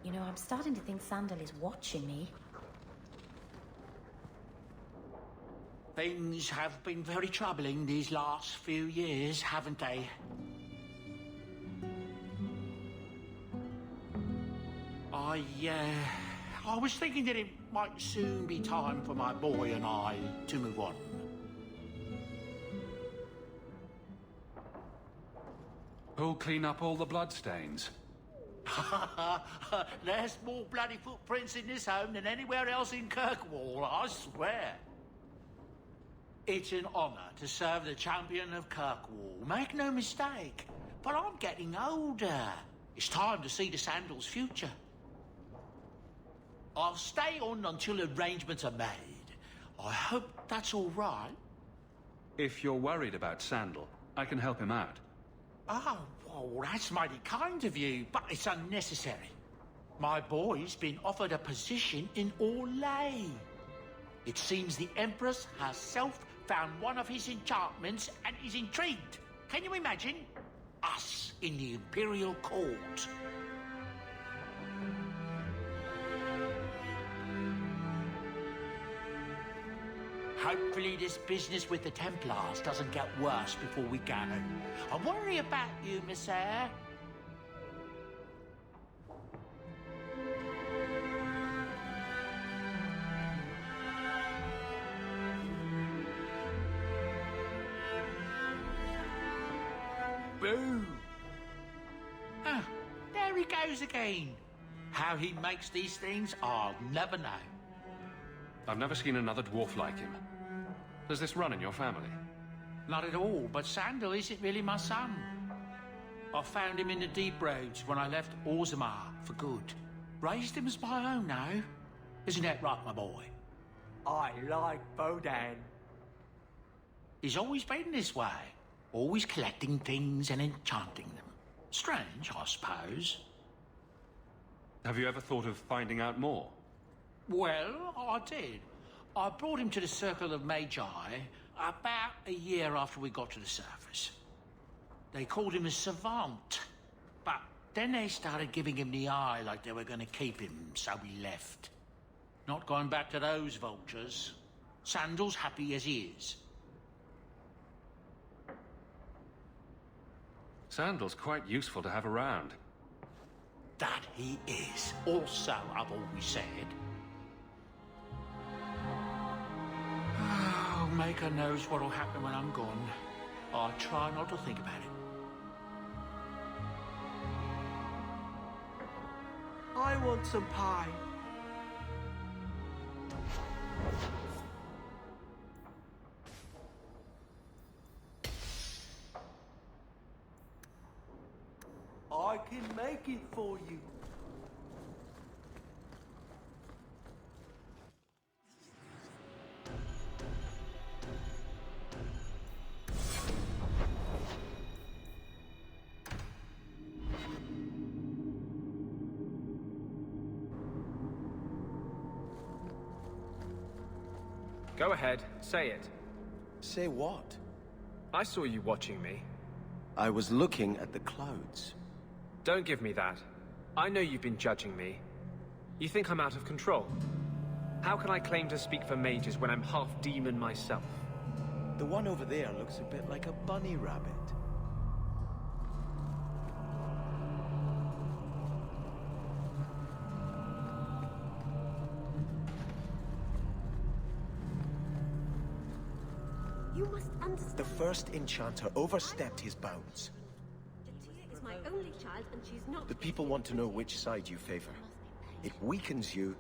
You know, I'm starting to think Sandal is watching me. Things have been very troubling these last few years, haven't they? I was thinking that it might soon be time for my boy and I to move on. Who'll clean up all the bloodstains? There's more bloody footprints in this home than anywhere else in Kirkwall, I swear. It's an honour to serve the champion of Kirkwall, make no mistake. But I'm getting older. It's time to see the Sandal's future. I'll stay on until arrangements are made. I hope that's all right. If you're worried about Sandal, I can help him out. Oh, well, that's mighty kind of you, but it's unnecessary. My boy's been offered a position in Orlais. It seems the Empress herself found one of his enchantments and is intrigued. Can you imagine? Us in the Imperial Court. Hopefully this business with the Templars doesn't get worse before we go. I worry about you, Miss Eyre. Boo! Ah, there he goes again. How he makes these things, I'll never know. I've never seen another dwarf like him. Does this run in your family? Not at all, but Sandal isn't really my son. I found him in the deep roads when I left Orzammar for good. Raised him as my own now. Isn't that right, my boy? I like Bodan. He's always been this way. Always collecting things and enchanting them. Strange, I suppose. Have you ever thought of finding out more? Well, I did. I brought him to the Circle of Magi about a year after we got to the surface. They called him a savant, but then they started giving him the eye like they were going to keep him, so we left. Not going back to those vultures. Sandal's happy as he is. Sandal's quite useful to have around. That he is. Also, I've always said. Oh, Maker knows what'll happen when I'm gone. I try not to think about it. I want some pie. I can make it for you. Go ahead, say it. Say what? I saw you watching me. I was looking at the clouds. Don't give me that. I know you've been judging me. You think I'm out of control? How can I claim to speak for mages when I'm half demon myself? The one over there looks a bit like a bunny rabbit. You must understand. The first enchanter overstepped his bounds. Jatia is my only child, and she's not. The people want to know which side you favor. It weakens you.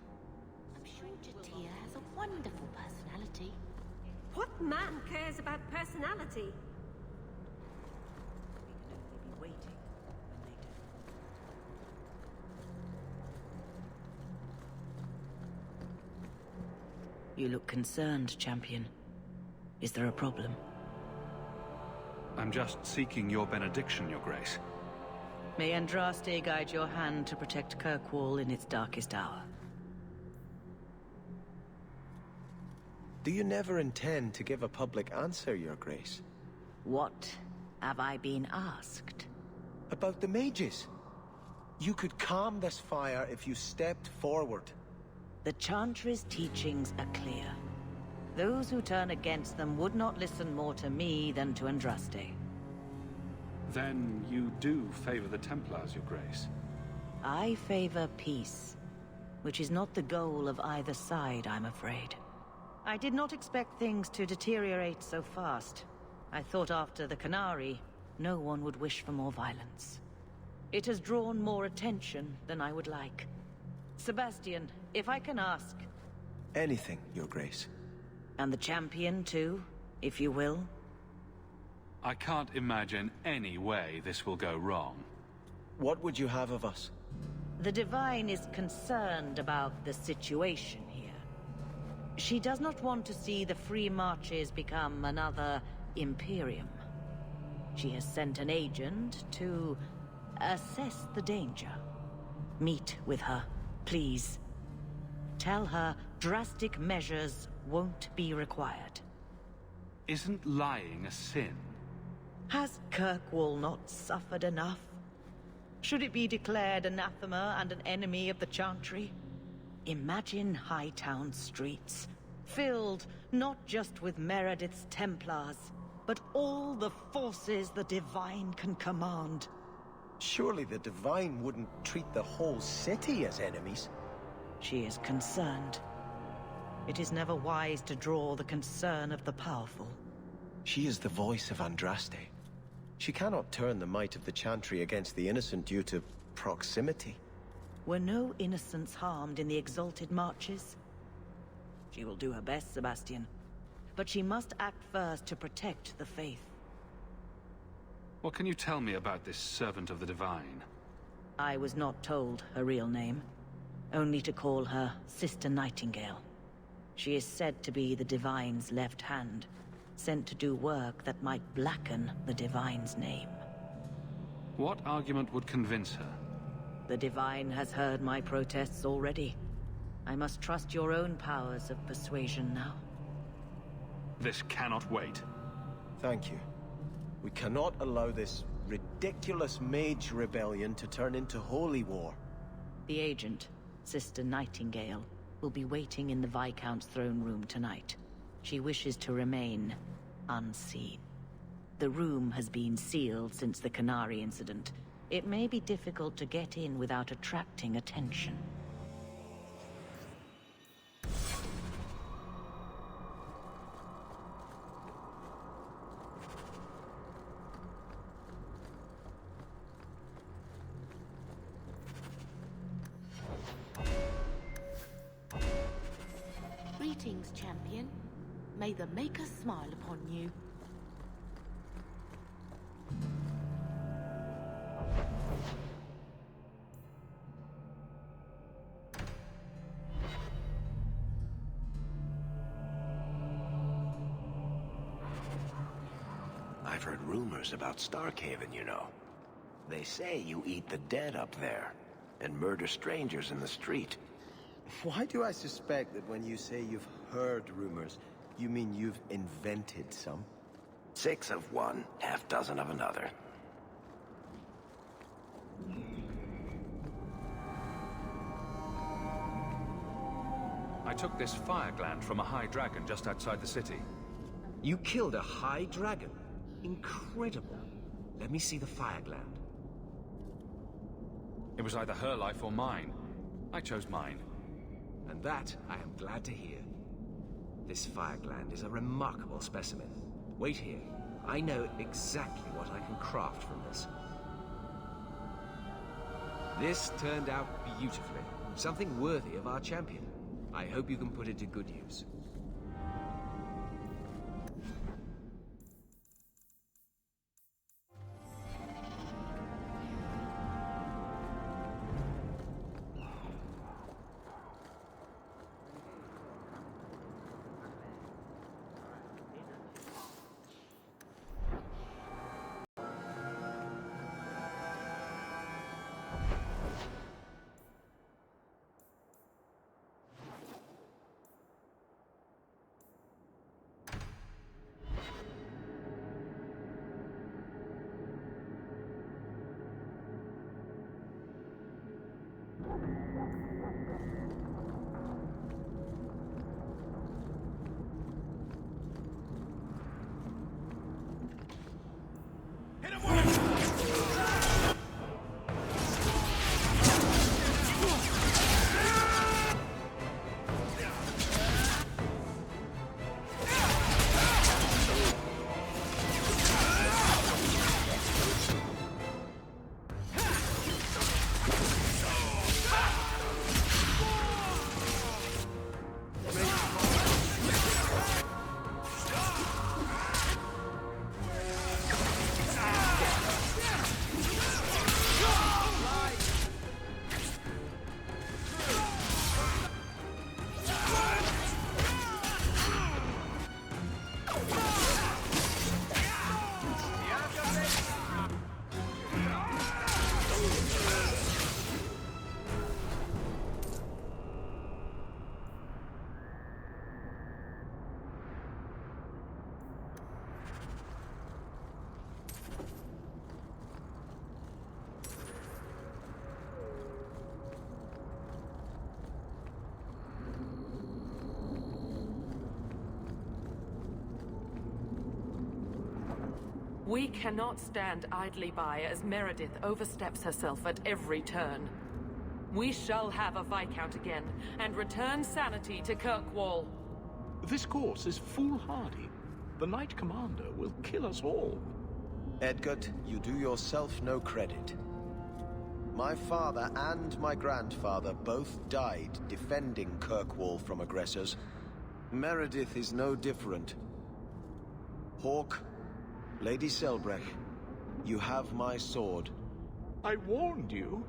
I'm sure Jatia has a wonderful personality. What man cares about personality? We can only be waiting when they do. You look concerned, champion. Is there a problem? I'm just seeking your benediction, your grace. May Andraste guide your hand to protect Kirkwall in its darkest hour. Do you never intend to give a public answer, your grace? What have I been asked? About the mages. You could calm this fire if you stepped forward. The Chantry's teachings are clear. Those who turn against them would not listen more to me than to Andraste. Then you do favor the Templars, Your Grace. I favor peace, which is not the goal of either side, I'm afraid. I did not expect things to deteriorate so fast. I thought after the Canary, no one would wish for more violence. It has drawn more attention than I would like. Sebastian, if I can ask... Anything, Your Grace. And the champion, too, if you will? I can't imagine any way this will go wrong. What would you have of us? The Divine is concerned about the situation here. She does not want to see the Free Marches become another Imperium. She has sent an agent to assess the danger. Meet with her, please. Tell her drastic measures won't be required. Isn't lying a sin? Has Kirkwall not suffered enough? Should it be declared anathema and an enemy of the Chantry? Imagine Hightown streets, filled not just with Meredith's Templars, but all the forces the Divine can command. Surely the Divine wouldn't treat the whole city as enemies. She is concerned. It is never wise to draw the concern of the powerful. She is the voice of Andraste. She cannot turn the might of the Chantry against the innocent due to proximity. Were no innocents harmed in the Exalted Marches? She will do her best, Sebastian. But she must act first to protect the faith. What can you tell me about this servant of the Divine? I was not told her real name. Only to call her Sister Nightingale. She is said to be the Divine's left hand, sent to do work that might blacken the Divine's name. What argument would convince her? The Divine has heard my protests already. I must trust your own powers of persuasion now. This cannot wait. Thank you. We cannot allow this ridiculous mage rebellion to turn into holy war. The agent, Sister Nightingale, will be waiting in the Viscount's throne room tonight. She wishes to remain unseen. The room has been sealed since the Canary incident. It may be difficult to get in without attracting attention. Greetings, champion. May the Maker smile upon you. I've heard rumors about Starkhaven, you know. They say you eat the dead up there, and murder strangers in the street. Why do I suspect that when you say you've heard rumors, you mean you've invented some? 6 of one, half dozen of another. I took this fire gland from a high dragon just outside the city. You killed a high dragon? Incredible. Let me see the fire gland. It was either her life or mine. I chose mine. And that I am glad to hear. This fire gland is a remarkable specimen. Wait here. I know exactly what I can craft from this. This turned out beautifully. Something worthy of our champion. I hope you can put it to good use. We cannot stand idly by as Meredith oversteps herself at every turn. We shall have a Viscount again, and return sanity to Kirkwall. This course is foolhardy. The Knight Commander will kill us all. Edgard, you do yourself no credit. My father and my grandfather both died defending Kirkwall from aggressors. Meredith is no different. Hawke, Lady Selbrecht, you have my sword. I warned you.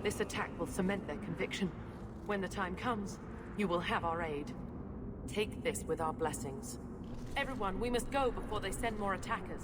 This attack will cement their conviction. When the time comes, you will have our aid. Take this with our blessings. Everyone, we must go before they send more attackers.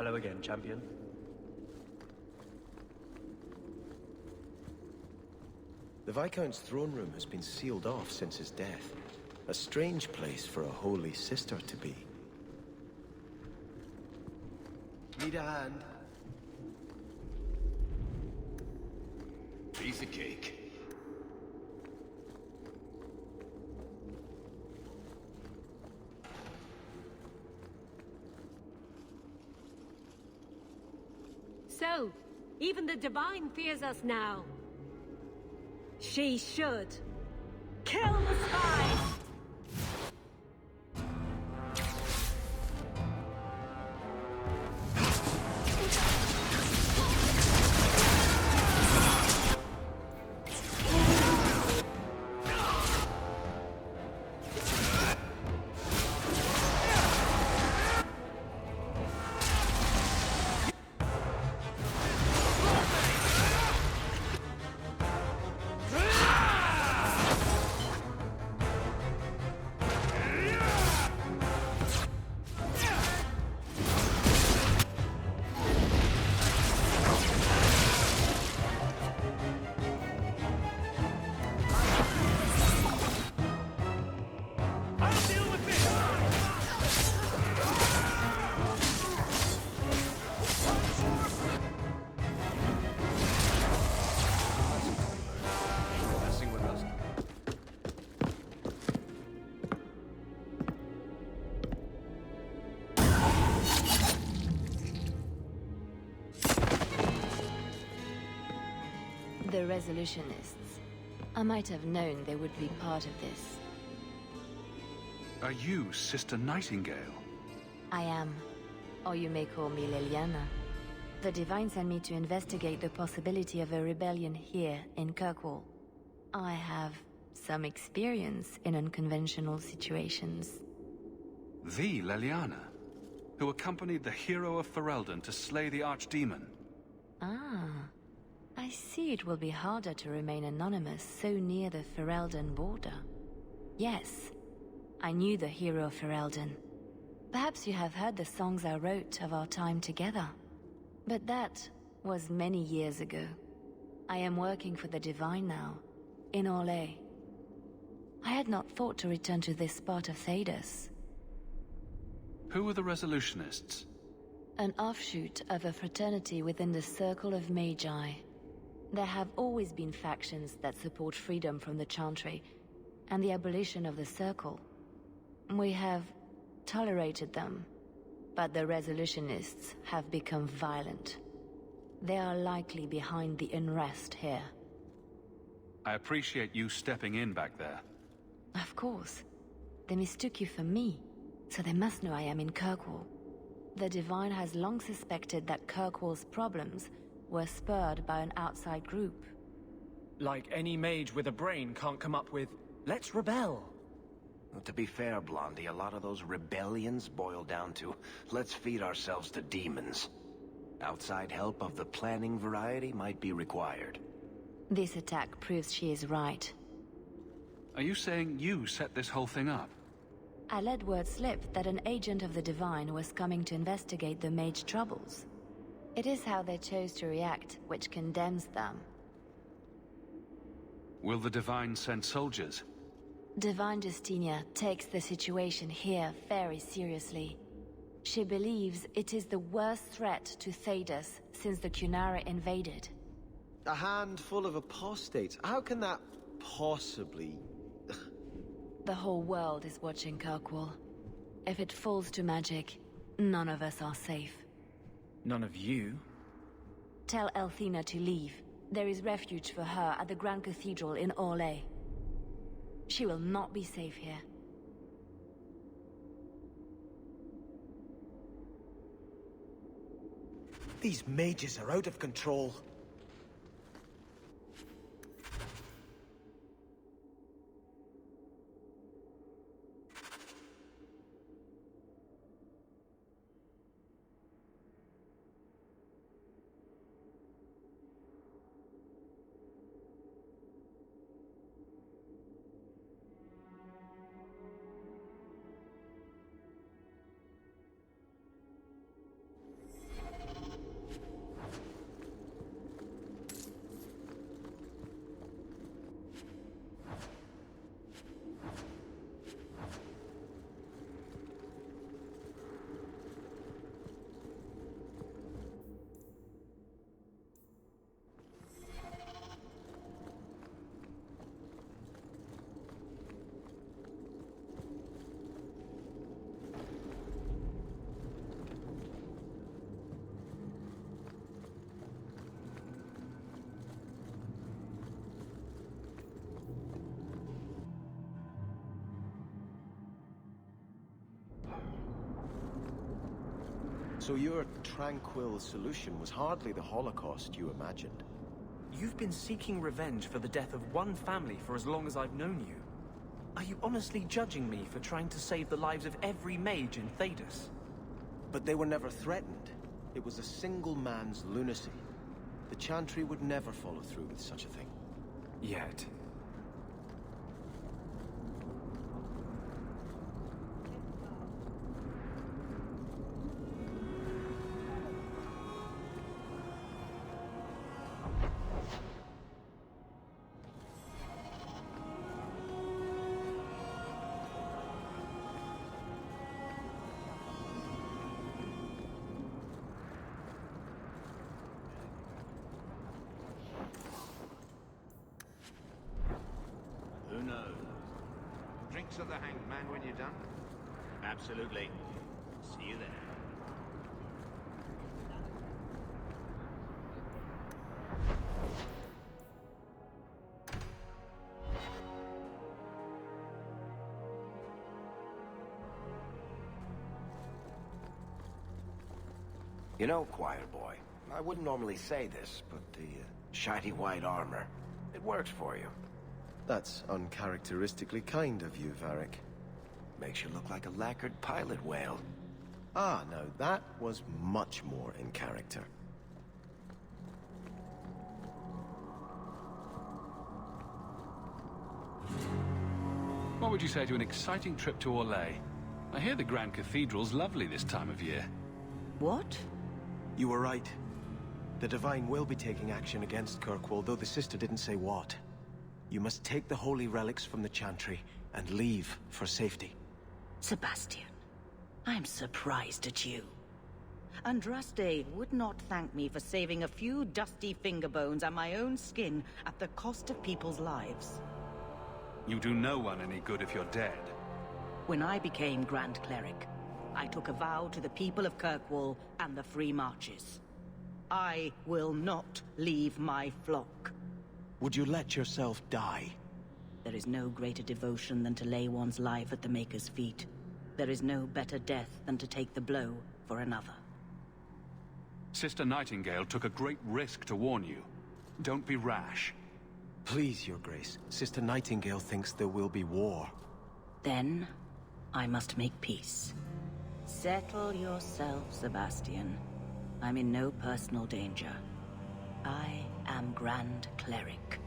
Hello again, champion. The Viscount's throne room has been sealed off since his death. A strange place for a holy sister to be. Need a hand? Piece of cake. So, even the Divine fears us now. She should. Kill the spies! The Resolutionists. I might have known they would be part of this. Are you Sister Nightingale? I am. Or you may call me Liliana. The Divine sent me to investigate the possibility of a rebellion here in Kirkwall. I have some experience in unconventional situations. The Liliana, who accompanied the hero of Ferelden to slay the Archdemon. Ah. I see it will be harder to remain anonymous so near the Ferelden border. Yes, I knew the hero of Ferelden. Perhaps you have heard the songs I wrote of our time together. But that was many years ago. I am working for the Divine now, in Orlais. I had not thought to return to this part of Thedas. Who are the Resolutionists? An offshoot of a fraternity within the Circle of Magi. There have always been factions that support freedom from the Chantry and the abolition of the Circle. We have tolerated them, but the Resolutionists have become violent. They are likely behind the unrest here. I appreciate you stepping in back there. Of course. They mistook you for me, so they must know I am in Kirkwall. The Divine has long suspected that Kirkwall's problems were spurred by an outside group. Like any mage with a brain can't come up with, let's rebel. Well, to be fair, Blondie, a lot of those rebellions boil down to, let's feed ourselves to demons. Outside help of the planning variety might be required. This attack proves she is right. Are you saying you set this whole thing up? I let word slip that an agent of the Divine was coming to investigate the mage troubles. It is how they chose to react, which condemns them. Will the Divine send soldiers? Divine Justinia takes the situation here very seriously. She believes it is the worst threat to Thedas since the Cunara invaded. A handful of apostates? How can that possibly... The whole world is watching Kirkwall. If it falls to magic, none of us are safe. None of you? Tell Elthina to leave. There is refuge for her at the Grand Cathedral in Orlais. She will not be safe here. These mages are out of control. So your tranquil solution was hardly the Holocaust you imagined. You've been seeking revenge for the death of one family for as long as I've known you. Are you honestly judging me for trying to save the lives of every mage in Thedas? But they were never threatened. It was a single man's lunacy. The Chantry would never follow through with such a thing. Yet. Who knows? Drinks of the hanged man when you're done? Absolutely. See you there. You know, choir boy, I wouldn't normally say this, but the shiny white armor, it works for you. That's uncharacteristically kind of you, Varric. Makes you look like a lacquered pilot whale. Ah, no, that was much more in character. What would you say to an exciting trip to Orlais? I hear the Grand Cathedral's lovely this time of year. What? You were right. The Divine will be taking action against Kirkwall, though the sister didn't say what. You must take the holy relics from the Chantry and leave for safety. Sebastian, I'm surprised at you. Andraste would not thank me for saving a few dusty finger bones and my own skin at the cost of people's lives. You do no one any good if you're dead. When I became Grand Cleric, I took a vow to the people of Kirkwall and the Free Marches. I will not leave my flock. Would you let yourself die? There is no greater devotion than to lay one's life at the Maker's feet. There is no better death than to take the blow for another. Sister Nightingale took a great risk to warn you. Don't be rash. Please, Your Grace. Sister Nightingale thinks there will be war. Then, I must make peace. Settle yourself, Sebastian. I'm in no personal danger. I am Grand Cleric.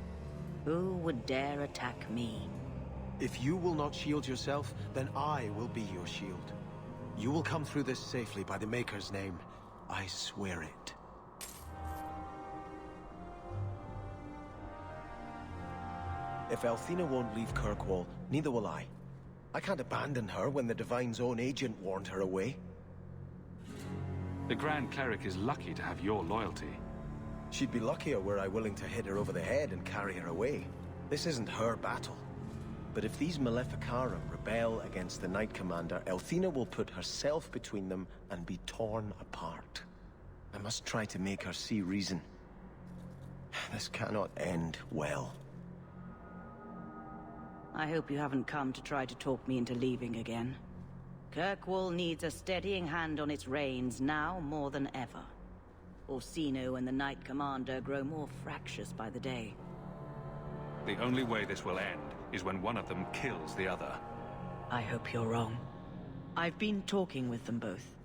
Who would dare attack me? If you will not shield yourself, then I will be your shield. You will come through this safely by the Maker's name. I swear it. If Althena won't leave Kirkwall, neither will I. I can't abandon her when the Divine's own agent warned her away. The Grand Cleric is lucky to have your loyalty. She'd be luckier were I willing to hit her over the head and carry her away. This isn't her battle. But if these Maleficarum rebel against the Knight Commander, Althena will put herself between them and be torn apart. I must try to make her see reason. This cannot end well. I hope you haven't come to try to talk me into leaving again. Kirkwall needs a steadying hand on its reins now more than ever. Orsino and the Knight Commander grow more fractious by the day. The only way this will end is when one of them kills the other. I hope you're wrong. I've been talking with them both.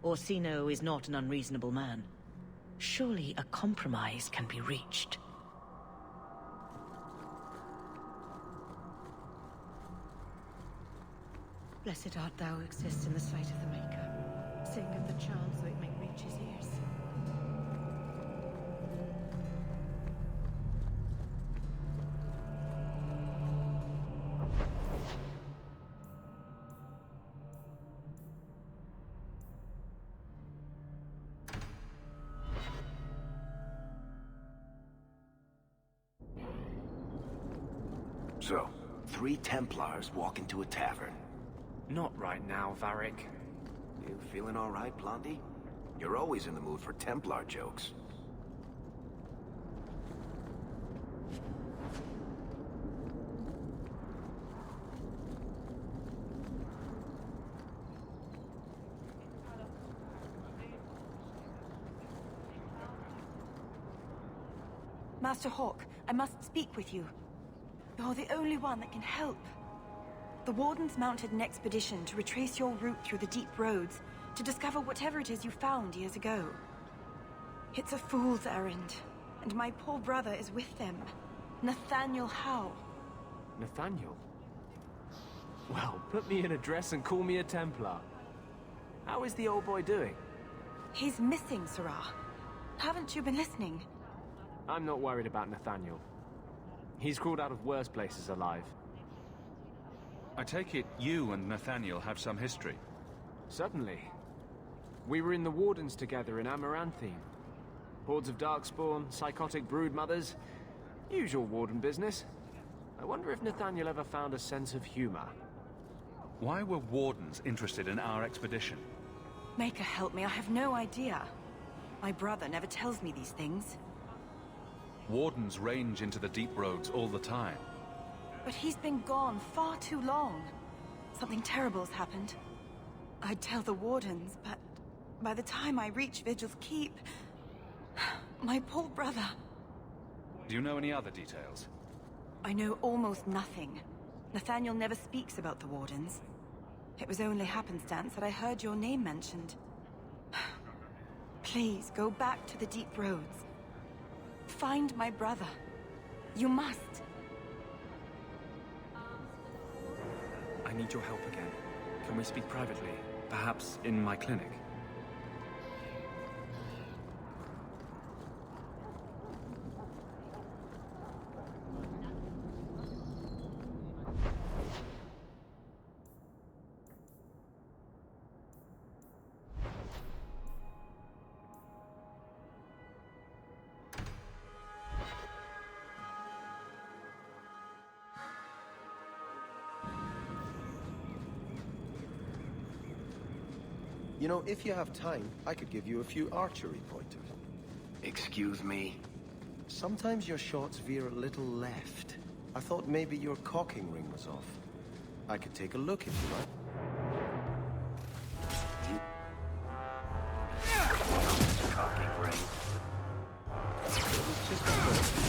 Orsino is not an unreasonable man. Surely a compromise can be reached. Blessed art thou who exists in the sight of the Maker. Sing of the charm so it may reach his ears. So, 3 Templars walk into a tavern. Not right now, Varric. You feeling all right, Blondie? You're always in the mood for Templar jokes. Master Hawk, I must speak with you. You're the only one that can help. The Wardens mounted an expedition to retrace your route through the deep roads to discover whatever it is you found years ago. It's a fool's errand, and my poor brother is with them. Nathaniel Howe. Nathaniel? Well, put me in a dress and call me a Templar. How is the old boy doing? He's missing, Sirrah. Haven't you been listening? I'm not worried about Nathaniel. He's crawled out of worse places alive. I take it you and Nathaniel have some history? Certainly. We were in the Wardens together in Amaranthine. Hordes of Darkspawn, psychotic broodmothers. Usual Warden business. I wonder if Nathaniel ever found a sense of humor. Why were Wardens interested in our expedition? Maker help me, I have no idea. My brother never tells me these things. Wardens range into the deep roads all the time. But he's been gone far too long. Something terrible's happened. I'd tell the Wardens, but by the time I reach Vigil's Keep, my poor brother... Do you know any other details? I know almost nothing. Nathaniel never speaks about the Wardens. It was only happenstance that I heard your name mentioned. Please, go back to the deep roads. Find my brother. You must. I need your help again. Can we speak privately? Perhaps in my clinic? You know, if you have time, I could give you a few archery pointers. Excuse me? Sometimes your shots veer a little left. I thought maybe your cocking ring was off. I could take a look if you like. Cocking ring. It was just a thought.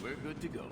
We're good to go.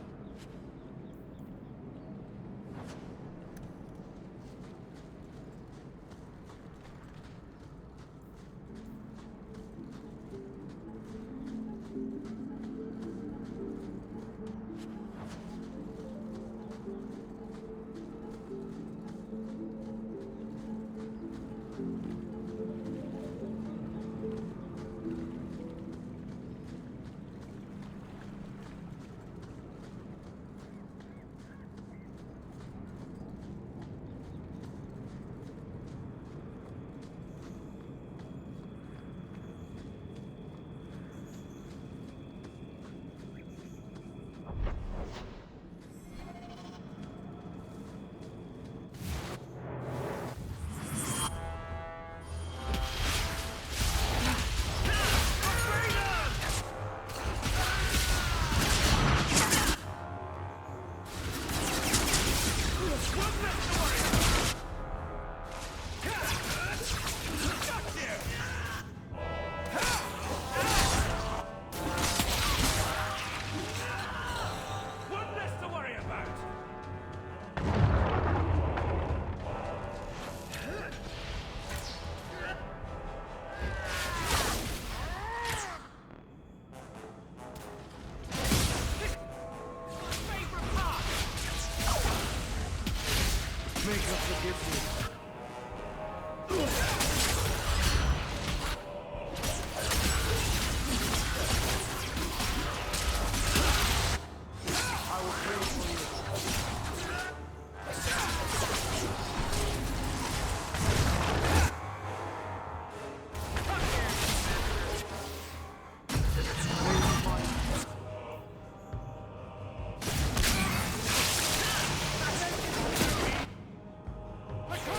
Let's go!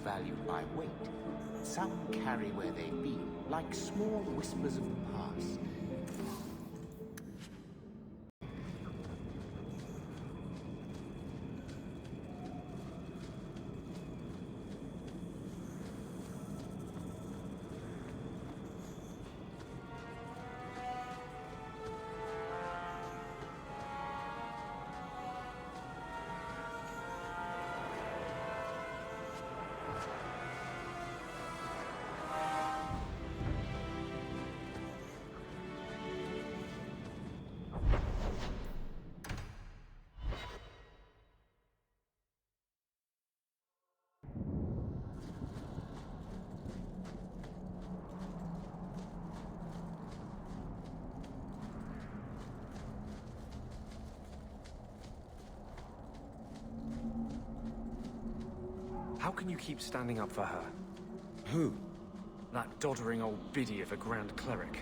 valued by weight. Some carry where they've been, like small whispers of the past. How can you keep standing up for her? Who? That doddering old biddy of a Grand Cleric.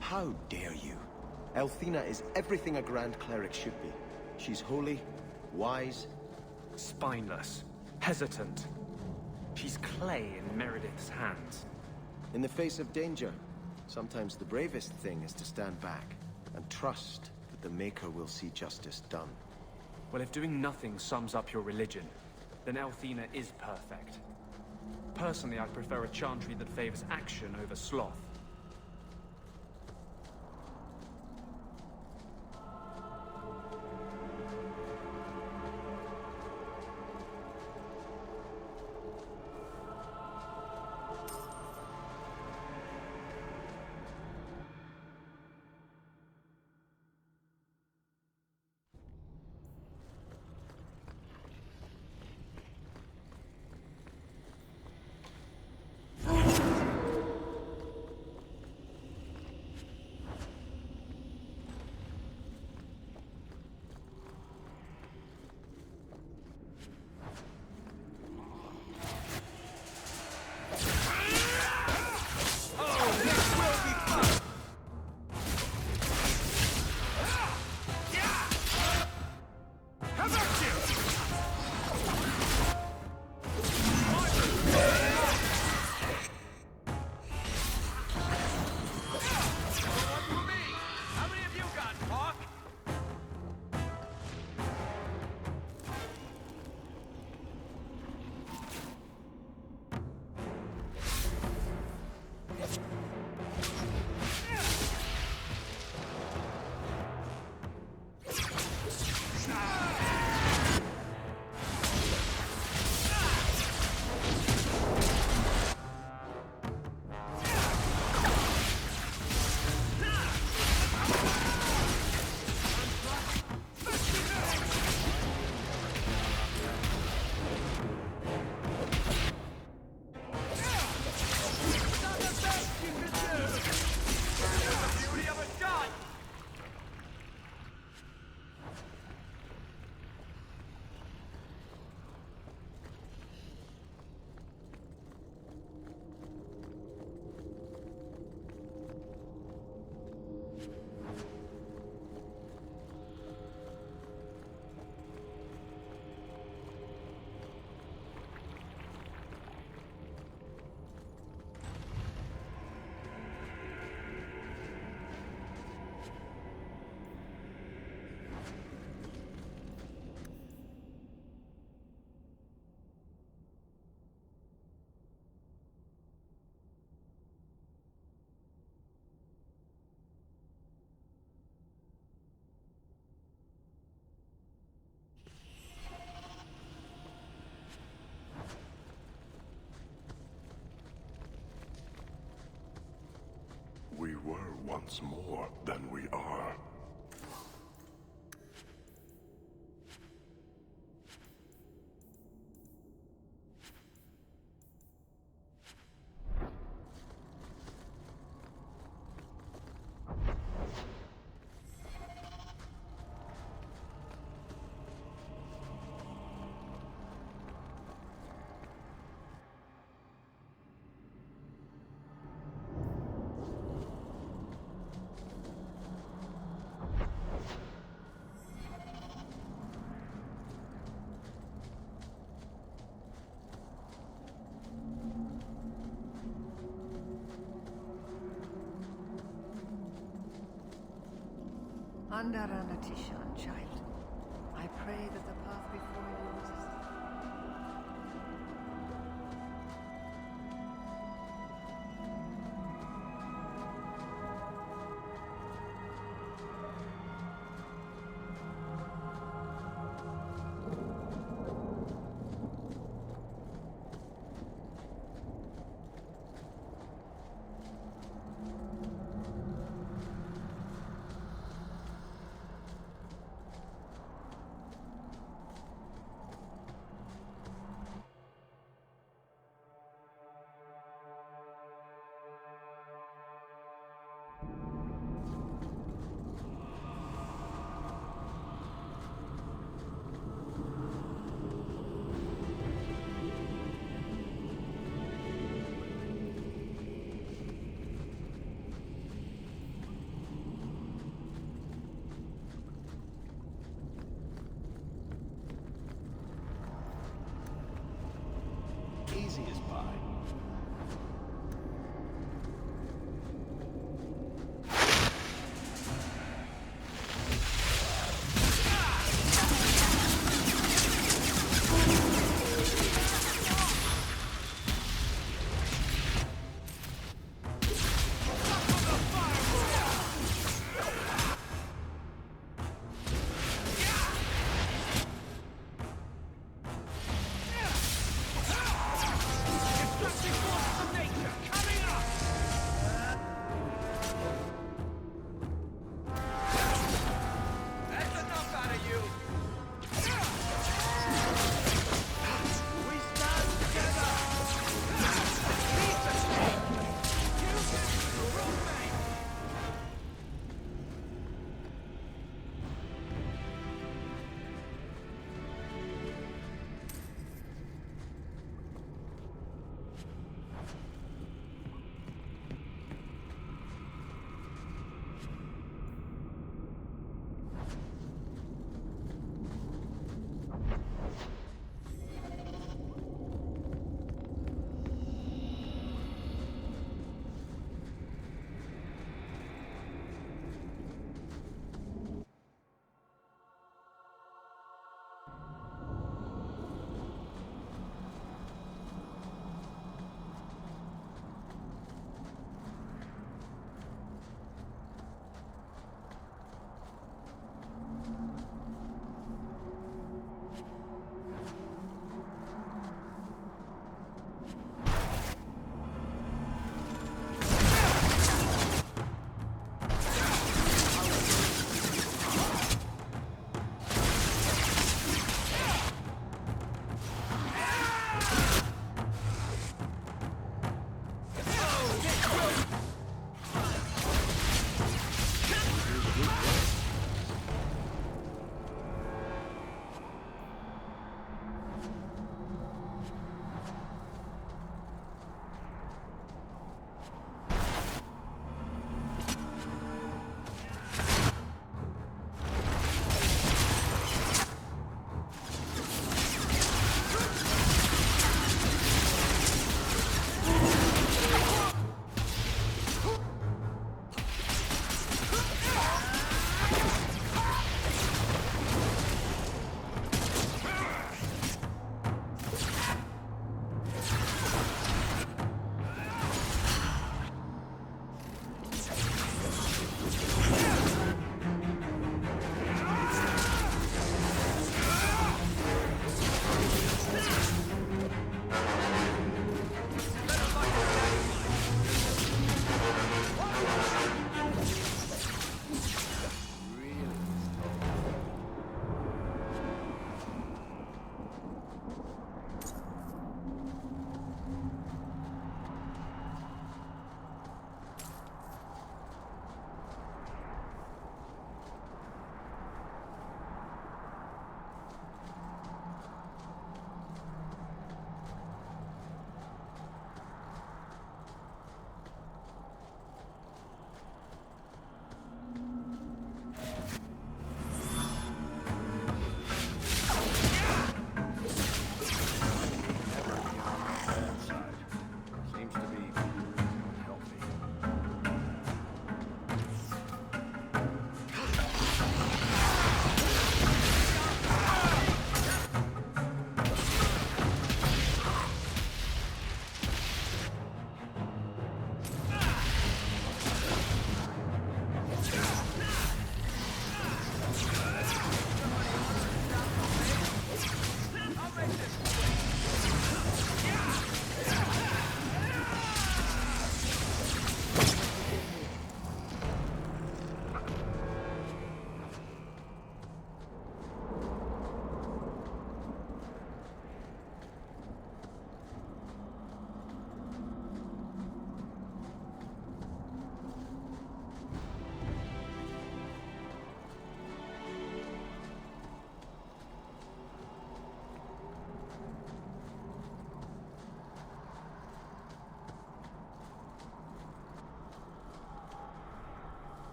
How dare you? Elthina is everything a Grand Cleric should be. She's holy, wise... spineless, hesitant. She's clay in Meredith's hands. In the face of danger, sometimes the bravest thing is to stand back and trust that the Maker will see justice done. Well, if doing nothing sums up your religion, then Elthina is perfect. Personally, I'd prefer a chantry that favors action over sloth. We were once more than we are. Andarana Tishan, child. I pray that the path before you is as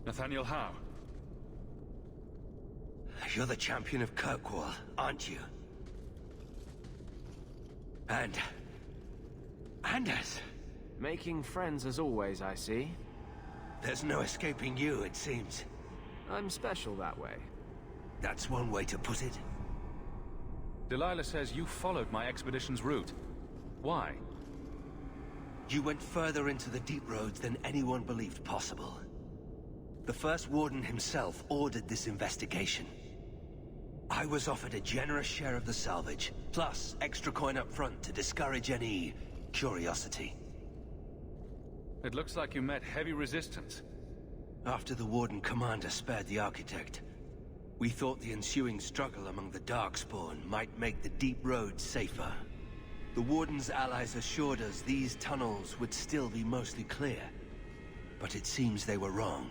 Nathaniel Howe. You're the champion of Kirkwall, aren't you? And Anders. Making friends as always, I see. There's no escaping you, it seems. I'm special that way. That's one way to put it. Delilah says you followed my expedition's route. Why? You went further into the deep roads than anyone believed possible. The first warden himself ordered this investigation. I was offered a generous share of the salvage, plus extra coin up front to discourage any curiosity. It looks like you met heavy resistance. After the Warden Commander spared the Architect, we thought the ensuing struggle among the Darkspawn might make the deep roads safer. The Warden's allies assured us these tunnels would still be mostly clear, but it seems they were wrong.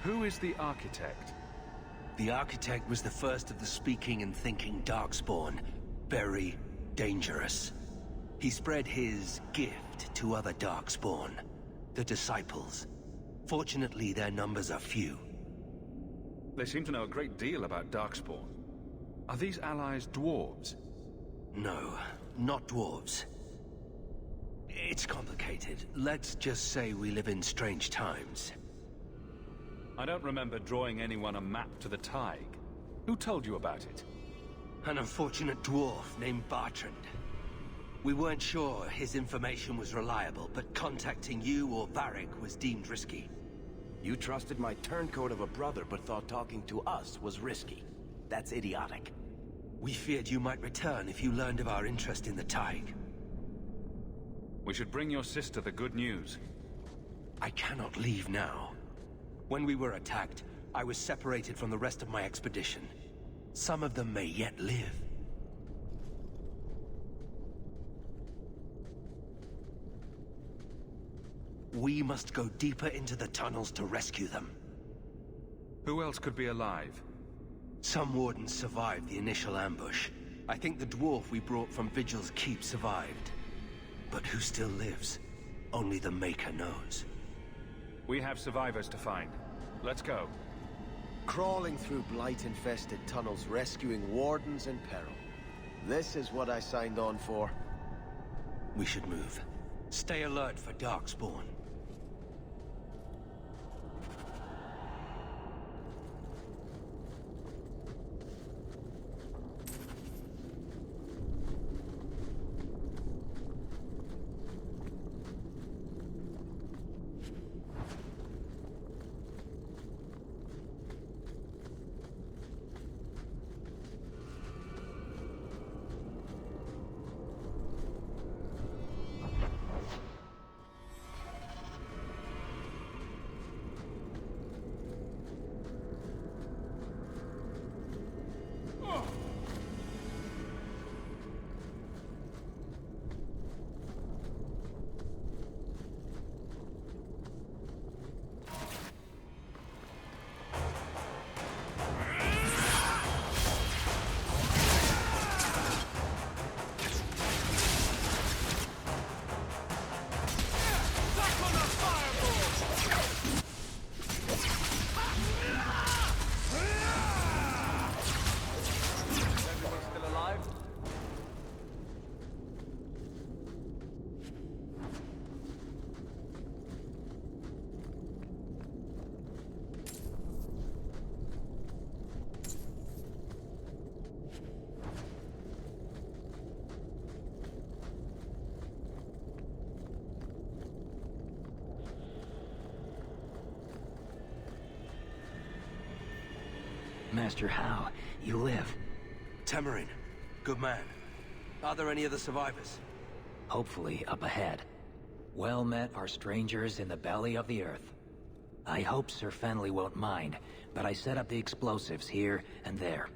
Who is the Architect? The Architect was the first of the speaking and thinking Darkspawn. Very dangerous. He spread his gift to other Darkspawn, the Disciples. Fortunately, their numbers are few. They seem to know a great deal about Darkspawn. Are these allies dwarves? No, not dwarves. It's complicated. Let's just say we live in strange times. I don't remember drawing anyone a map to the Tig. Who told you about it? An unfortunate dwarf named Bartrand. We weren't sure his information was reliable, but contacting you or Varric was deemed risky. You trusted my turncoat of a brother, but thought talking to us was risky. That's idiotic. We feared you might return if you learned of our interest in the Tig. We should bring your sister the good news. I cannot leave now. When we were attacked, I was separated from the rest of my expedition. Some of them may yet live. We must go deeper into the tunnels to rescue them. Who else could be alive? Some wardens survived the initial ambush. I think the dwarf we brought from Vigil's Keep survived. But who still lives? Only the Maker knows. We have survivors to find. Let's go. Crawling through blight-infested tunnels, rescuing wardens in peril. This is what I signed on for. We should move. Stay alert for Darkspawn. Master Howe, you live. Tamarin, good man. Are there any other survivors? Hopefully up ahead. Well met are strangers in the belly of the earth. I hope Sir Fenley won't mind, but I set up the explosives here and there.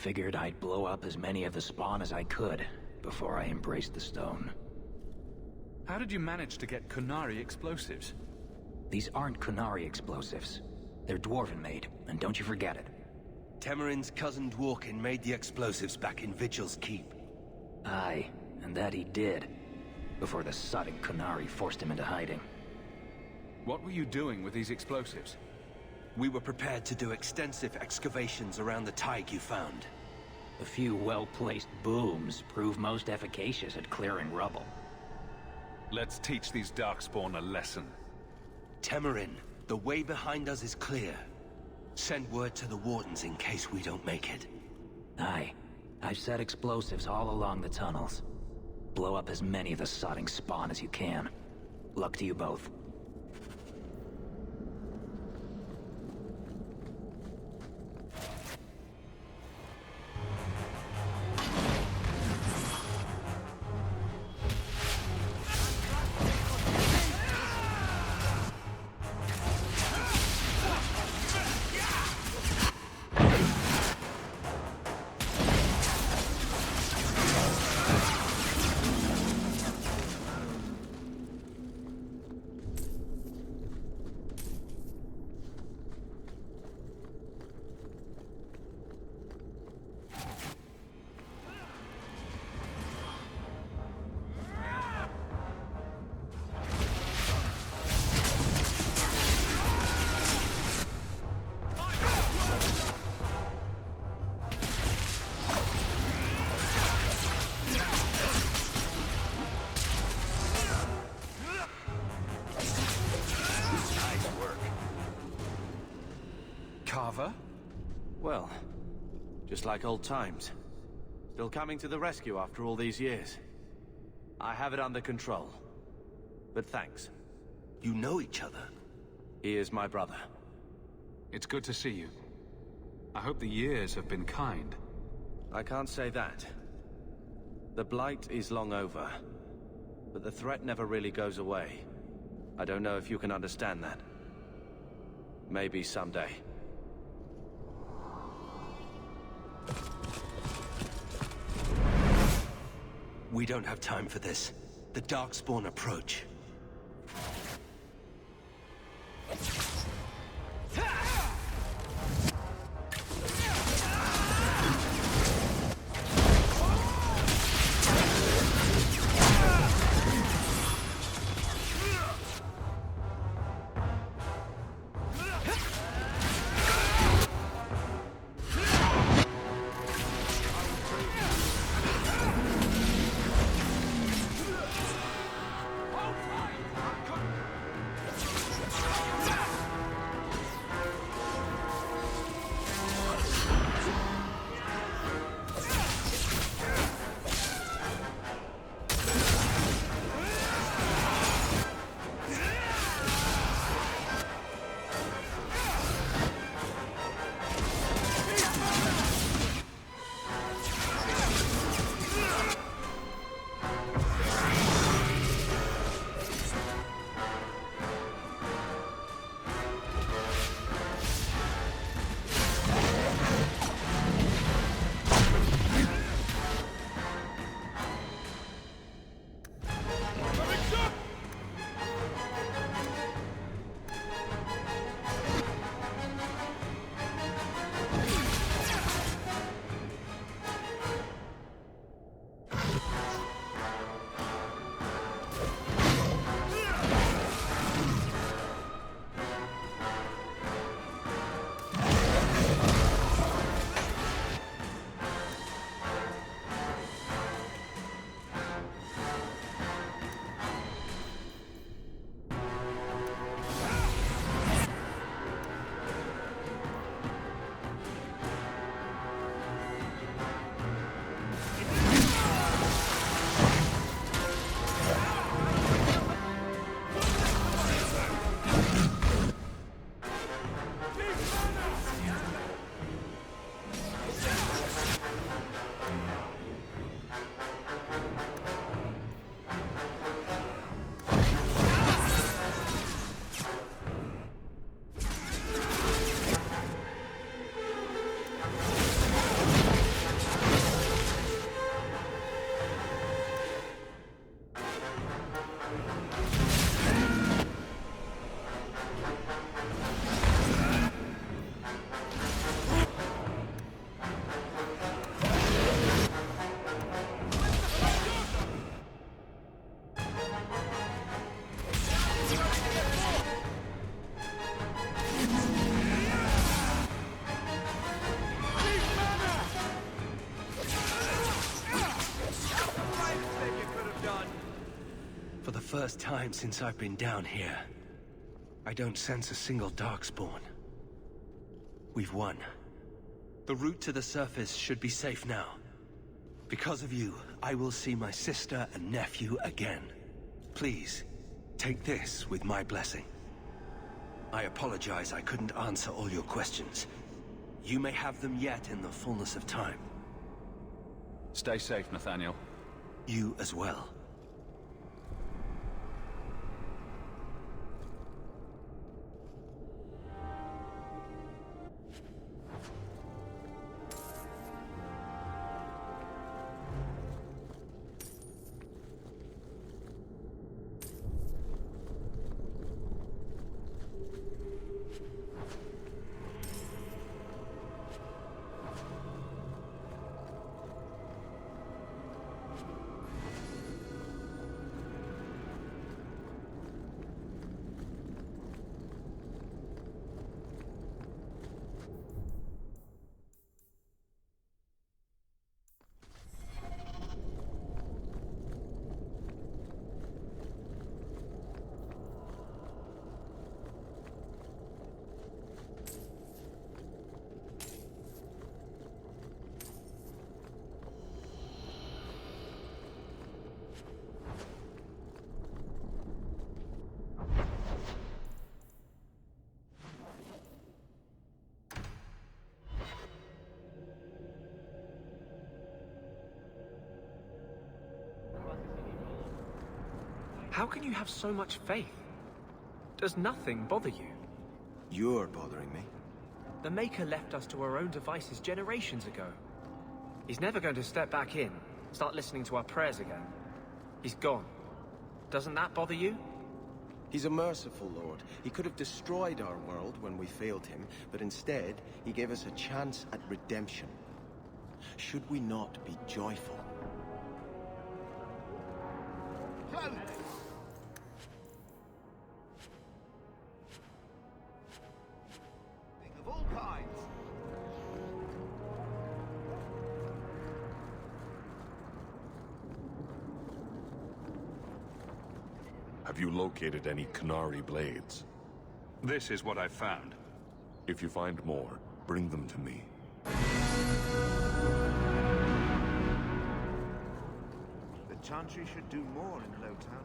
Figured I'd blow up as many of the spawn as I could before I embraced the stone. How did you manage to get Kunari explosives? These aren't Kunari explosives. They're Dwarven-made, and don't you forget it. Temerin's cousin Dworkin made the explosives back in Vigil's Keep. Aye, and that he did. Before the sodden Kunari forced him into hiding. What were you doing with these explosives? We were prepared to do extensive excavations around the Tig you found. A few well-placed booms prove most efficacious at clearing rubble. Let's teach these Darkspawn a lesson. Temerin, the way behind us is clear. Send word to the Wardens in case we don't make it. Aye. I've set explosives all along the tunnels. Blow up as many of the sodding spawn as you can. Luck to you both. Carver? Well, just like old times. Still coming to the rescue after all these years. I have it under control. But thanks. You know each other? He is my brother. It's good to see you. I hope the years have been kind. I can't say that. The Blight is long over. But the threat never really goes away. I don't know if you can understand that. Maybe someday. We don't have time for this. The Darkspawn approach. first time since I've been down here. I don't sense a single Darkspawn. We've won. The route to the surface should be safe now. Because of you, I will see my sister and nephew again. Please, take this with my blessing. I apologize I couldn't answer all your questions. You may have them yet in the fullness of time. Stay safe, Nathaniel. You as well. How can you have so much faith? Does nothing bother you? You're bothering me. The Maker left us to our own devices generations ago. He's never going to step back in, start listening to our prayers again. He's gone. Doesn't that bother you? He's a merciful Lord. He could have destroyed our world when we failed him, but instead, he gave us a chance at redemption. Should we not be joyful? Of all kinds. Have you located any Canary blades? This is what I've found. If you find more, bring them to me. The Chantry should do more in Lowtown.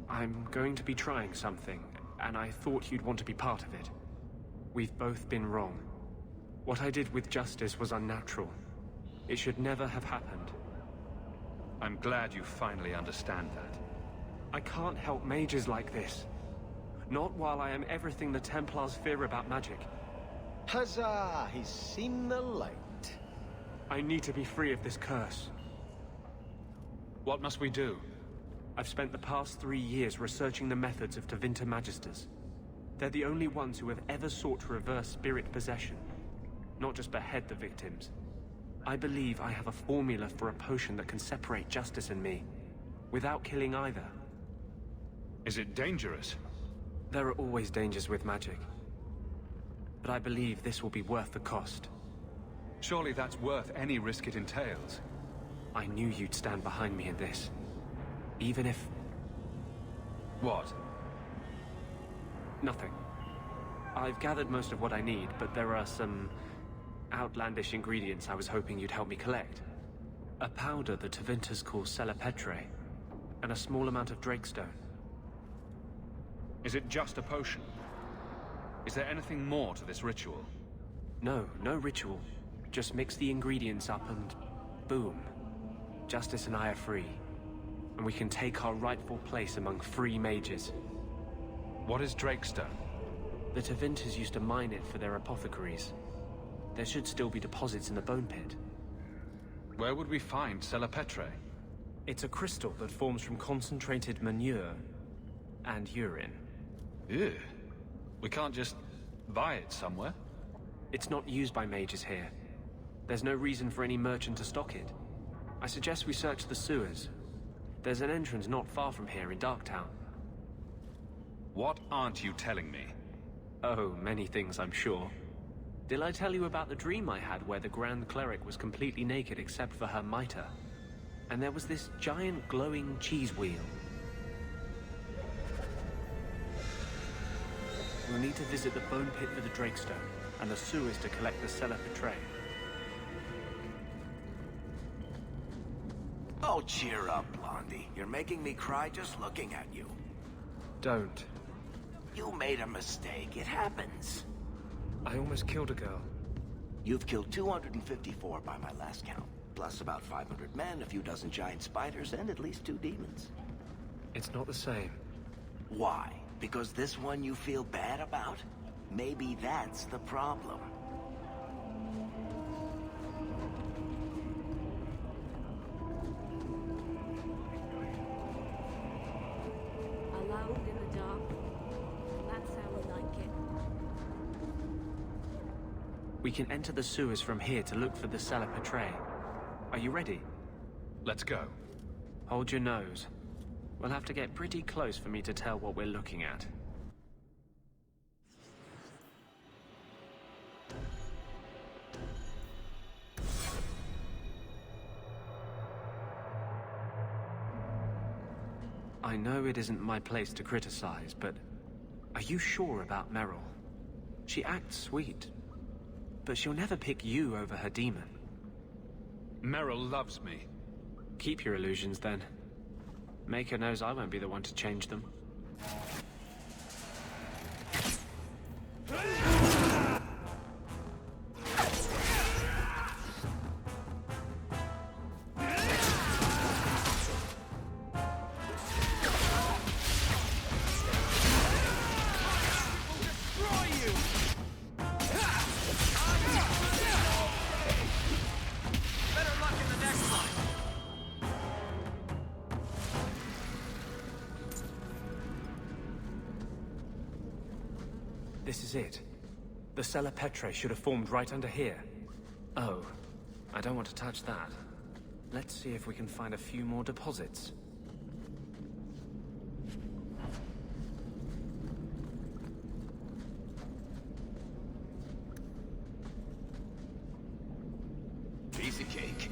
I'm going to be trying something, and I thought you'd want to be part of it. We've both been wrong. What I did with Justice was unnatural. It should never have happened. I'm glad you finally understand that. I can't help mages like this. Not while I am everything the Templars fear about magic. Huzzah! He's seen the light. I need to be free of this curse. What must we do? I've spent the past 3 years researching the methods of Tevinter Magisters. They're the only ones who have ever sought to reverse spirit possession, not just behead the victims. I believe I have a formula for a potion that can separate Justice and me, without killing either. Is it dangerous? There are always dangers with magic. But I believe this will be worth the cost. Surely that's worth any risk it entails. I knew you'd stand behind me in this. Even if... What? Nothing. I've gathered most of what I need, but there are some outlandish ingredients I was hoping you'd help me collect. A powder the Tevinter call Celepetre, and a small amount of Drakestone. Is it just a potion? Is there anything more to this ritual? No, no ritual. Just mix the ingredients up and boom. Justice and I are free. And we can take our rightful place among free mages. What is Drakestone? The Tevinters used to mine it for their apothecaries. There should still be deposits in the bone pit. Where would we find Celepetre? It's a crystal that forms from concentrated manure and urine. Ew. We can't just buy it somewhere? It's not used by mages here. There's no reason for any merchant to stock it. I suggest we search the sewers. There's an entrance not far from here in Darktown. What aren't you telling me? Oh, many things, I'm sure. Did I tell you about the dream I had where the Grand Cleric was completely naked except for her mitre? And there was this giant glowing cheese wheel. We'll need to visit the bone pit for the Drakestone, and the sewers to collect the Celepetre. Oh, cheer up, Blondie. You're making me cry just looking at you. Don't. You made a mistake. It happens. I almost killed a girl. You've killed 254 by my last count. Plus about 500 men, a few dozen giant spiders, and at least 2 demons. It's not the same. Why? Because this one you feel bad about? Maybe that's the problem. Alone in the dark. That's how we like it. We can enter the sewers from here to look for the Celepetre. Are you ready? Let's go. Hold your nose. We'll have to get pretty close for me to tell what we're looking at. I know it isn't my place to criticize, but are you sure about Meryl? She acts sweet, but she'll never pick you over her demon. Meryl loves me. Keep your illusions, then. Maker knows I won't be the one to change them. This is it. The Celepetre should have formed right under here. Oh, I don't want to touch that. Let's see if we can find a few more deposits. Piece of cake.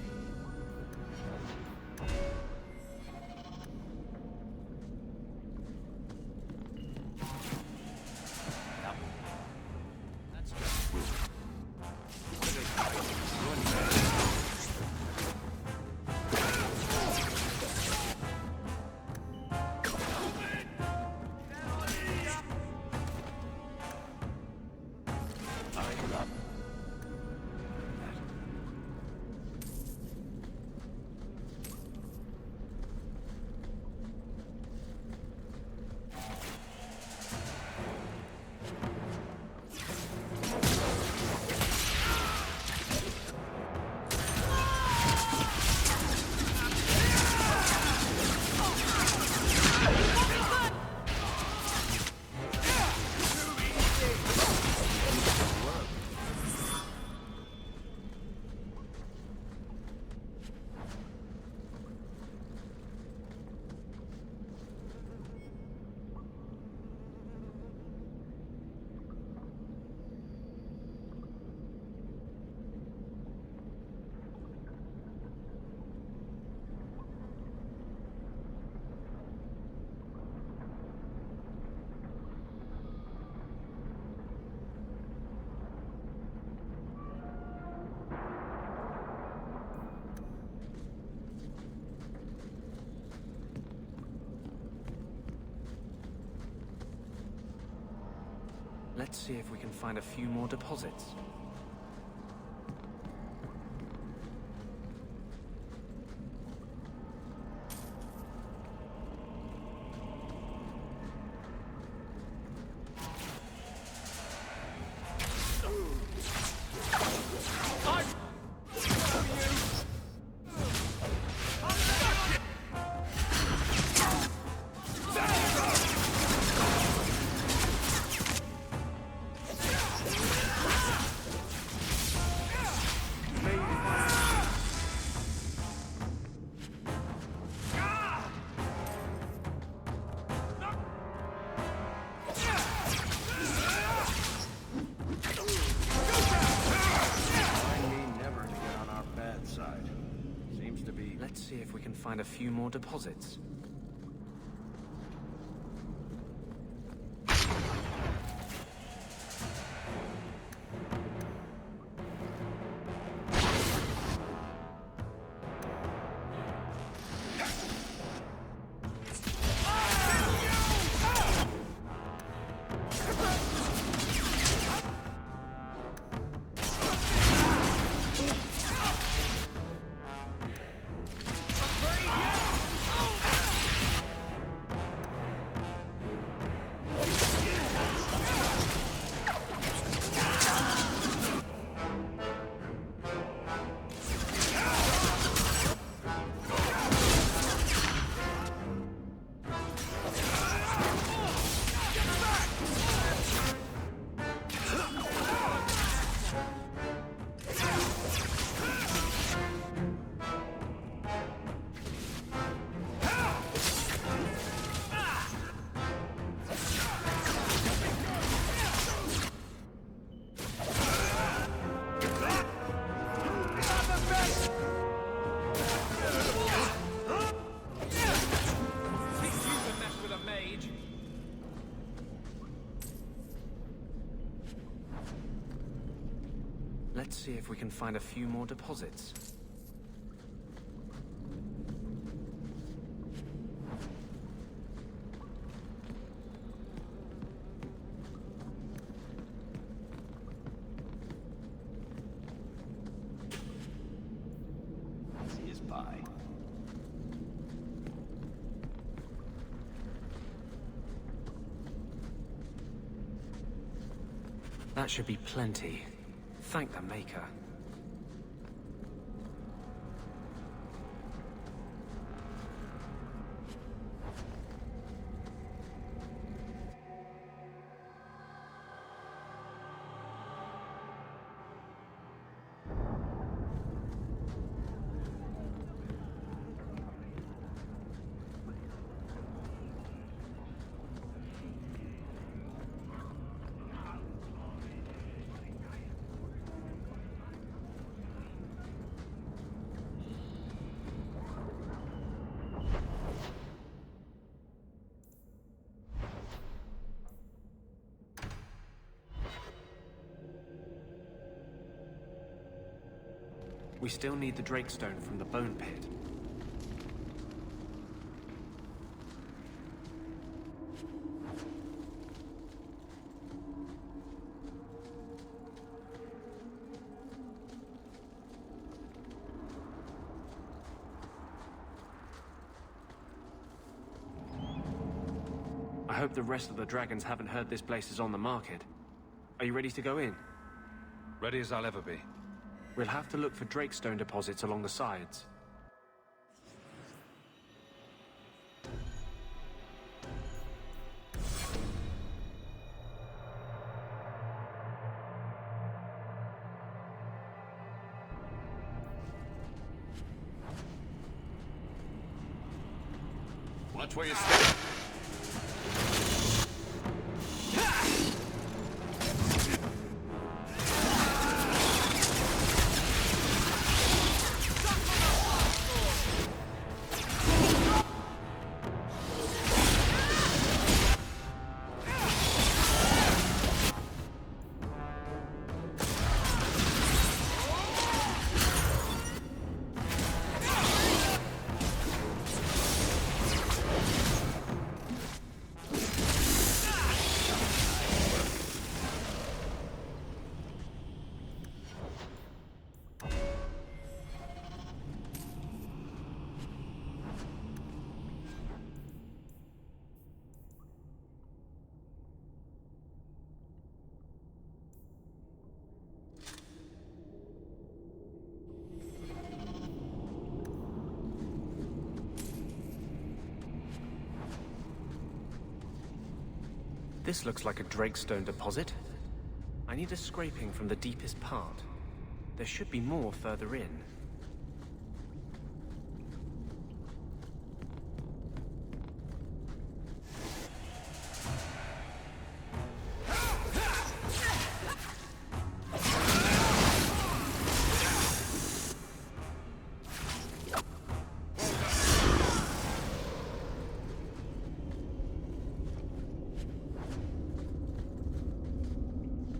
Let's see if we can find a few more deposits. Let's see if we can find a few more deposits. Let's see if we can find a few more deposits. Easy as pie. That should be plenty. Thank the Maker. We still need the Drakestone from the Bone Pit. I hope the rest of the dragons haven't heard this place is on the market. Are you ready to go in? Ready as I'll ever be. We'll have to look for Drakestone deposits along the sides. Watch where you step. This looks like a Drakestone deposit. I need a scraping from the deepest part. There should be more further in.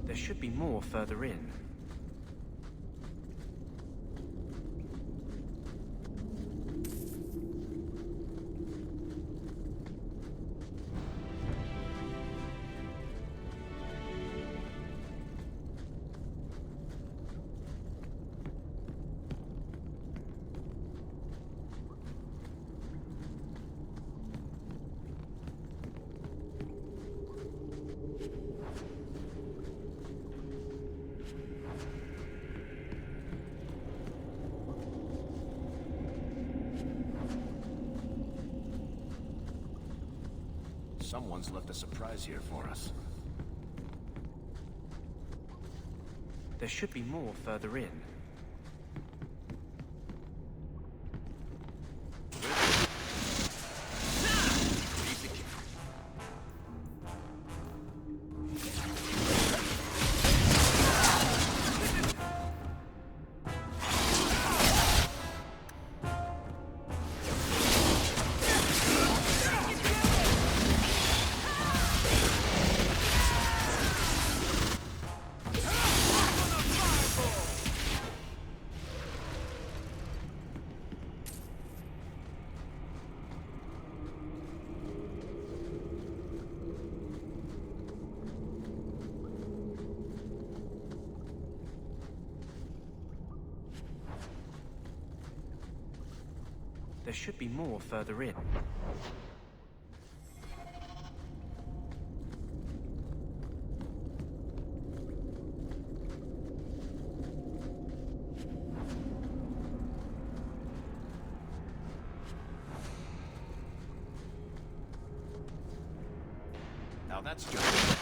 There should be more further in. Someone's left a surprise here for us. There should be more further in. There should be more further in. Now that's just...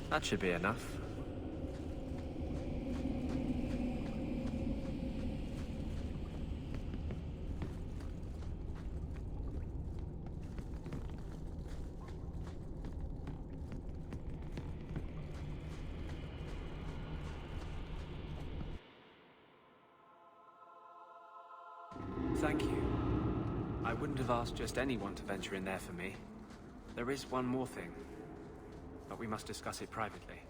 That should be enough. Thank you. I wouldn't have asked just anyone to venture in there for me. There is one more thing, but we must discuss it privately.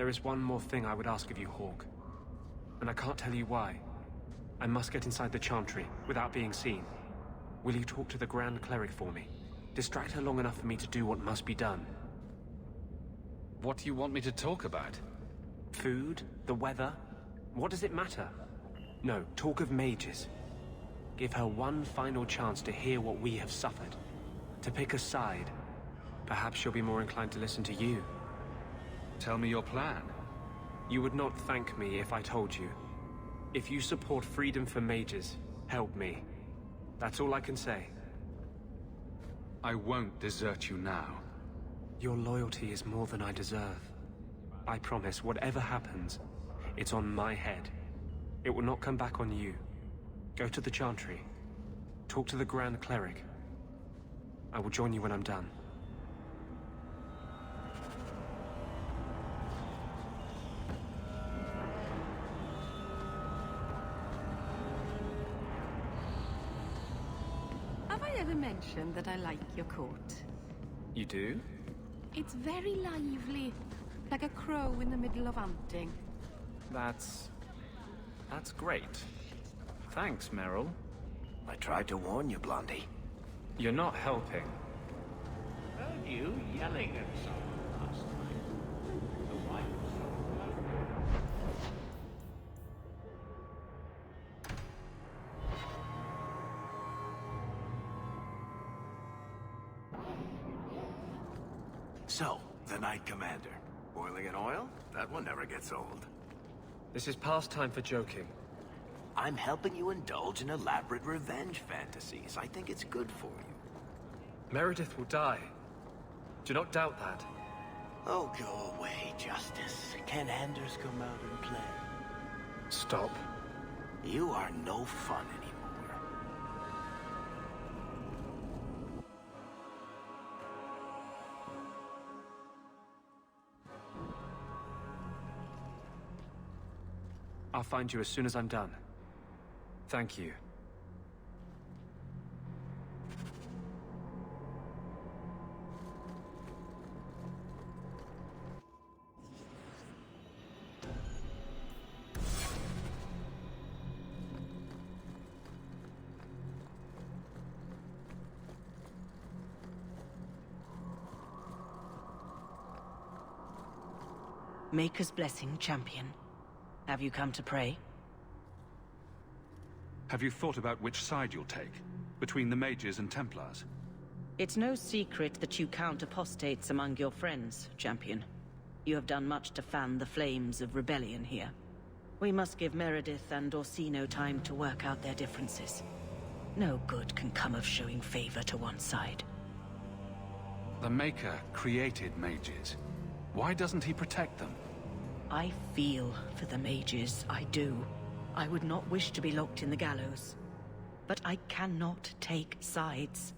There is one more thing I would ask of you, Hawk. And I can't tell you why. I must get inside the Chantry without being seen. Will you talk to the Grand Cleric for me? Distract her long enough for me to do what must be done. What do you want me to talk about? Food? The weather? What does it matter? No, talk of mages. Give her one final chance to hear what we have suffered. To pick a side. Perhaps she'll be more inclined to listen to you. Tell me your plan. You would not thank me if I told you. If you support freedom for mages, help me. That's all I can say. I won't desert you now. Your loyalty is more than I deserve. I promise, whatever happens, it's on my head. It will not come back on you. Go to the Chantry. Talk to the Grand Cleric. I will join you when I'm done. Have I ever mentioned that I like your coat? You do? It's very lively, like a crow in the middle of hunting. That's great. Thanks, Meryl. I tried to warn you, Blondie. You're not helping. Heard you yelling at someone last night. The wife was So, the Knight Commander. Boiling in oil? That one never gets old. This is past time for joking. I'm helping you indulge in elaborate revenge fantasies. I think it's good for you. Meredith will die. Do not doubt that. Oh, go away, Justice. Can Anders come out and play? Stop. You are no fun anymore. I'll find you as soon as I'm done. Thank you. Maker's blessing, champion. Have you come to pray? Have you thought about which side you'll take? Between the mages and Templars? It's no secret that you count apostates among your friends, champion. You have done much to fan the flames of rebellion here. We must give Meredith and Orsino time to work out their differences. No good can come of showing favor to one side. The Maker created mages. Why doesn't he protect them? I feel for the mages, I do. I would not wish to be locked in the gallows. But I cannot take sides.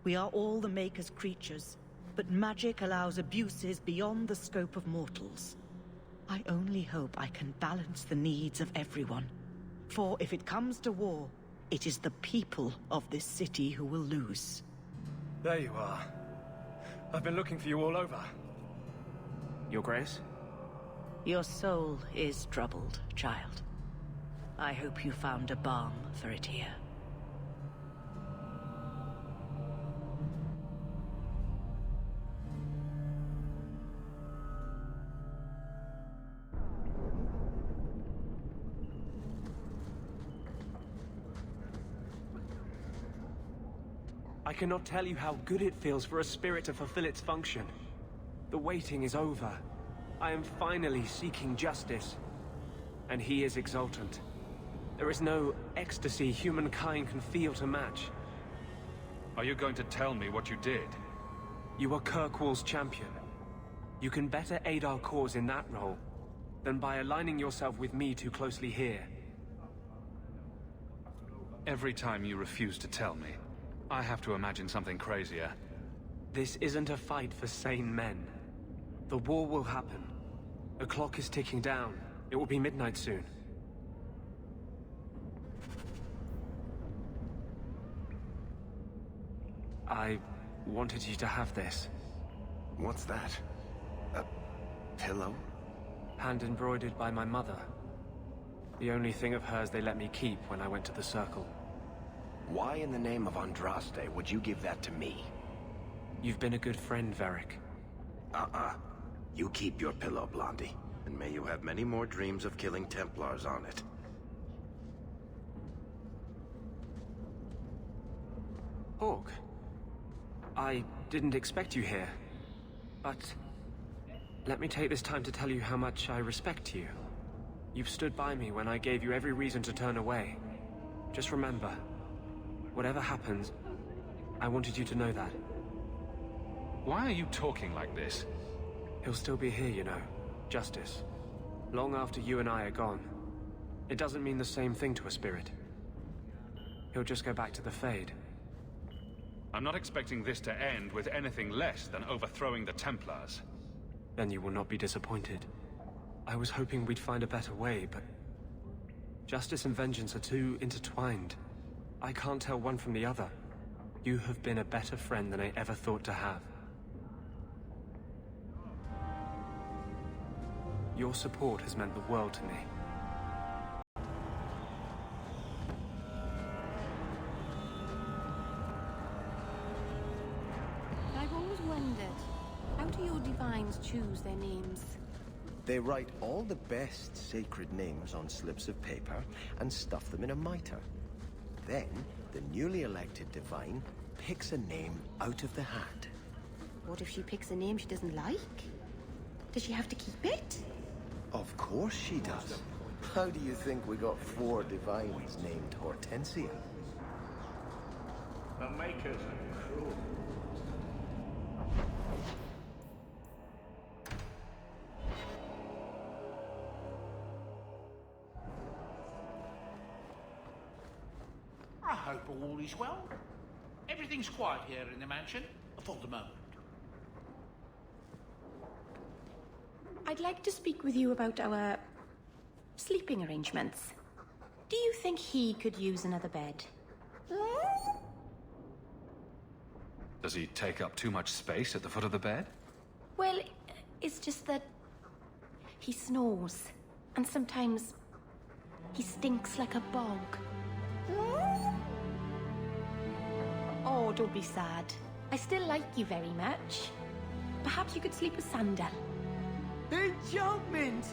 We are all the Maker's creatures, but magic allows abuses beyond the scope of mortals. I only hope I can balance the needs of everyone. For if it comes to war, it is the people of this city who will lose. There you are. I've been looking for you all over. Your Grace? Your soul is troubled, child. I hope you found a balm for it here. I cannot tell you how good it feels for a spirit to fulfill its function. The waiting is over. I am finally seeking justice. And he is exultant. There is no ecstasy humankind can feel to match. Are you going to tell me what you did? You are Kirkwall's champion. You can better aid our cause in that role than by aligning yourself with me too closely here. Every time you refuse to tell me, I have to imagine something crazier. This isn't a fight for sane men. The war will happen. The clock is ticking down. It will be midnight soon. I wanted you to have this. What's that? A pillow? hand-embroidered by my mother. The only thing of hers they let me keep when I went to the Circle. Why in the name of Andraste would you give that to me? You've been a good friend, Varric. You keep your pillow, Blondie. And may you have many more dreams of killing Templars on it. Hawk, I didn't expect you here, but let me take this time to tell you how much I respect you. You've stood by me when I gave you every reason to turn away. Just remember, whatever happens, I wanted you to know that. Why are you talking like this? He'll still be here, you know. Justice. Long after you and I are gone. It doesn't mean the same thing to a spirit. He'll just go back to the Fade. I'm not expecting this to end with anything less than overthrowing the Templars. Then you will not be disappointed. I was hoping we'd find a better way, but justice and vengeance are too intertwined. I can't tell one from the other. You have been a better friend than I ever thought to have. Your support has meant the world to me. I've always wondered, how do your divines choose their names? They write all the best sacred names on slips of paper and stuff them in a mitre. Then, the newly elected divine picks a name out of the hat. What if she picks a name she doesn't like? Does she have to keep it? Of course she does. How do you think we got 4 divines named Hortensia? The Makers are cruel. I hope all is well. Everything's quiet here in the mansion, for the moment. I'd like to speak with you about our sleeping arrangements. Do you think he could use another bed? Does he take up too much space at the foot of the bed? Well, it's just that he snores, and sometimes he stinks like a bog. Oh, don't be sad. I still like you very much. Perhaps you could sleep with Sandal. Enchantment!